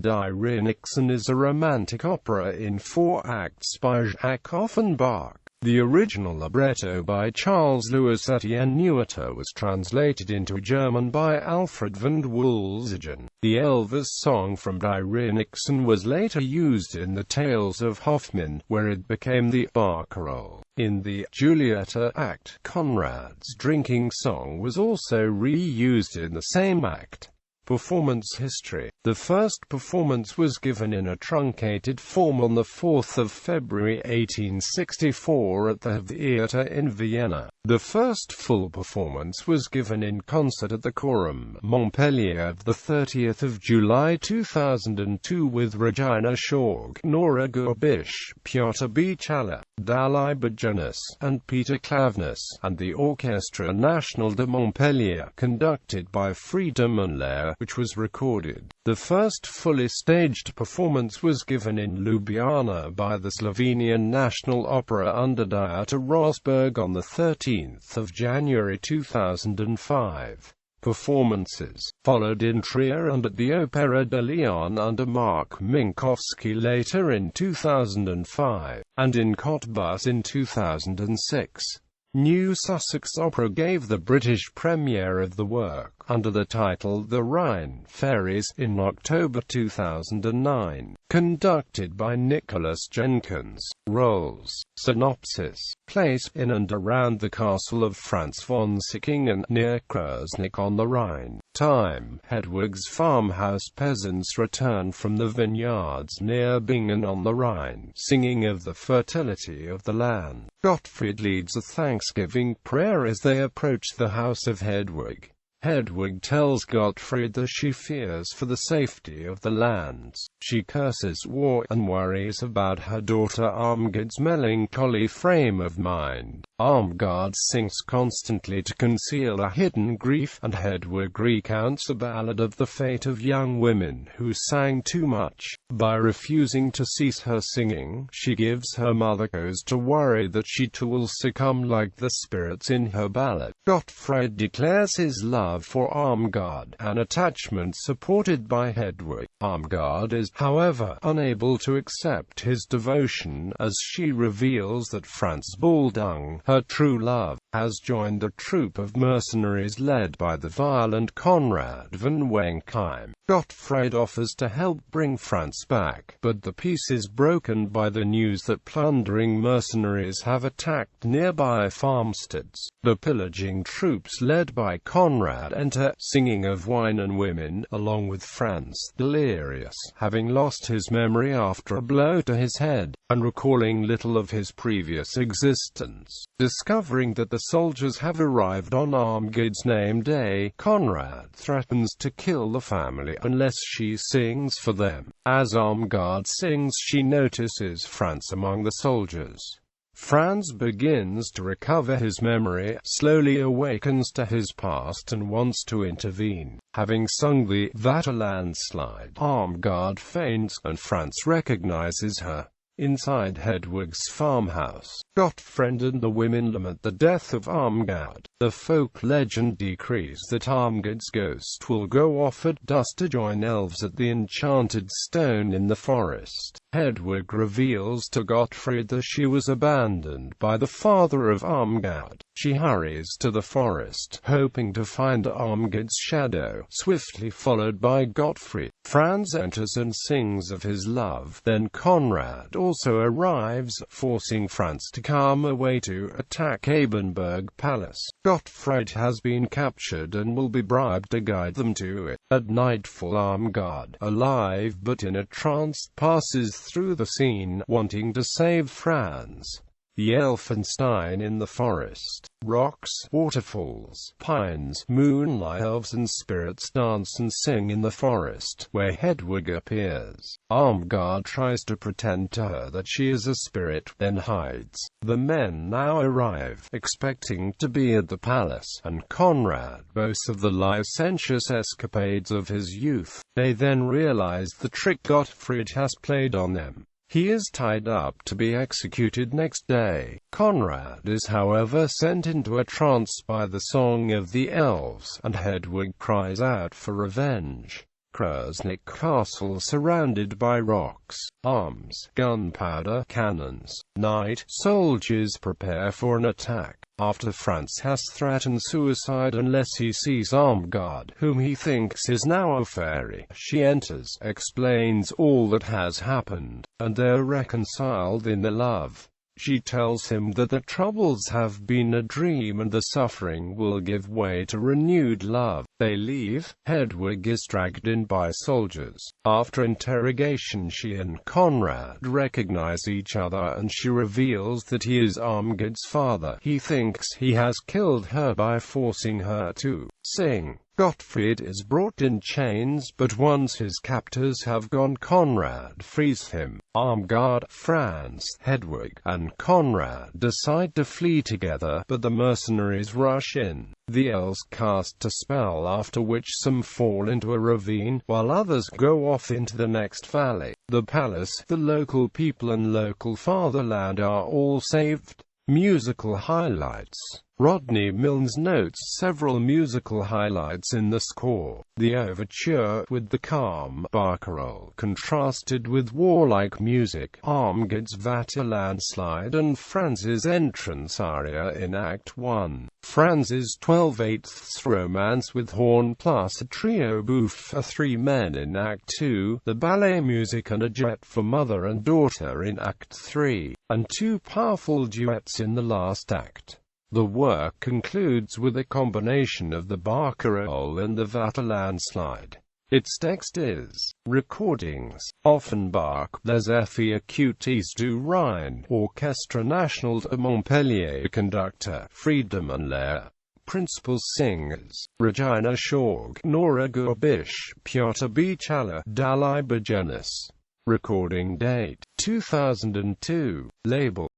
Die Rheinnixen is a romantic opera in 4 acts by Jacques Offenbach. The original libretto by Charles-Louis-Etienne Nuitter was translated into German by Alfred and Wolzogen. The Elves song from Die Rheinnixen was later used in the Tales of Hoffmann, where it became the Barcarolle. In the Giulietta act, Conrad's drinking song was also reused in the same act. Performance history. The first performance was given in a truncated form on 4 February 1864 at the Theatre in Vienna. The first full performance was given in concert at the Quorum, Montpellier of 30 July 2002 with Regina Schorg, Nora Gurbisch, Piotr Bichala, Dalai Bajanus, and Peter Klavnus, and the Orchestre National de Montpellier, conducted by Friedemann, which was recorded. The first fully staged performance was given in Ljubljana by the Slovenian National Opera under Dieter Rosberg on 13 January 2005. Performances followed in Trier and at the Opéra de Lyon under Mark Minkowski later in 2005, and in Cottbus in 2006. New Sussex Opera gave the British premiere of the work, under the title The Rhine Fairies, in October 2009. Conducted by Nicholas Jenkins. Roles. Synopsis. Place in and around the castle of Franz von Sickingen, near Krasnik on the Rhine. Time. Hedwig's farmhouse. Peasants return from the vineyards near Bingen on the Rhine, singing of the fertility of the land. Gottfried leads a Thanksgiving prayer as they approach the house of Hedwig. Hedwig tells Gottfried that she fears for the safety of the lands. She curses war and worries about her daughter Armgard's melancholy frame of mind. Armgard sings constantly to conceal a hidden grief, and Hedwig recounts a ballad of the fate of young women who sang too much. By refusing to cease her singing, she gives her mother cause to worry that she too will succumb like the spirits in her ballad. Gottfried declares his love for Armgard, an attachment supported by Hedwig. Armgard is, however, unable to accept his devotion, as she reveals that Franz Baldung, her true love, has joined a troupe of mercenaries led by the violent Conrad von Wenkheim. Gottfried offers to help bring Franz back, but the peace is broken by the news that plundering mercenaries have attacked nearby farmsteads. The pillaging troops led by Conrad enter, singing of wine and women, along with Franz, delirious, having lost his memory after a blow to his head, and recalling little of his previous existence. Discovering that the soldiers have arrived on Armgard's name day, Conrad threatens to kill the family unless she sings for them. As Armgard sings, she notices Franz among the soldiers. Franz begins to recover his memory, slowly awakens to his past and wants to intervene. Having sung the "That a Landslide," Armgard faints, and Franz recognizes her. Inside Hedwig's farmhouse, Gottfried and the women lament the death of Armgard. The folk legend decrees that Armgard's ghost will go off at dusk to join elves at the enchanted stone in the forest. Hedwig reveals to Gottfried that she was abandoned by the father of Armgard. She hurries to the forest, hoping to find Armgard's shadow, swiftly followed by Gottfried. Franz enters and sings of his love. Then Conrad also arrives, forcing Franz to come away to attack Abenberg Palace. Gottfried has been captured and will be bribed to guide them to it. At nightfall, Armgard, alive but in a trance, passes through the scene, wanting to save Franz. The Elfenstein in the forest. Rocks, waterfalls, pines, moonlight, elves and spirits dance and sing in the forest, where Hedwig appears. Armgard tries to pretend to her that she is a spirit, then hides. The men now arrive, expecting to be at the palace, and Conrad boasts of the licentious escapades of his youth. They then realize the trick Gottfried has played on them. He is tied up to be executed next day. Conrad is however sent into a trance by the song of the elves, and Hedwig cries out for revenge. Krasnik Castle surrounded by rocks, arms, gunpowder, cannons. Night. Soldiers prepare for an attack. After Franz has threatened suicide unless he sees Armgard, whom he thinks is now a fairy, she enters, explains all that has happened, and they're reconciled in their love. She tells him that the troubles have been a dream and the suffering will give way to renewed love. They leave. Hedwig is dragged in by soldiers. After interrogation, she and Conrad recognize each other and she reveals that he is Armgard's father. He thinks he has killed her by forcing her to sing. Gottfried is brought in chains, but once his captors have gone, Conrad frees him. Armgard, Franz, Hedwig, and Conrad decide to flee together, but the mercenaries rush in. The elves cast a spell, after which some fall into a ravine, while others go off into the next valley. The palace, the local people and local fatherland are all saved. Musical highlights. Rodney Milnes notes several musical highlights in the score. The overture, with the calm Barcarolle contrasted with warlike music, Armgard's Vaterlandslide and Franz's entrance aria in Act 1. Franz's 12/8 romance with horn plus a trio bouffe for three men in Act 2, the ballet music and a duet for mother and daughter in Act 3, and two powerful duets in the last act. The work concludes with a combination of the Barcarolle and the Vaterlandslide. Its text is recordings. Offenbach.The Effet du Rhine, Orchestre National de Montpellier, conductor Friedemann Lehr. Principal singers Regina Schorg, Nora Gurbisch, Piotr Bichala, Dalai Bajenis. Recording date 2002. Label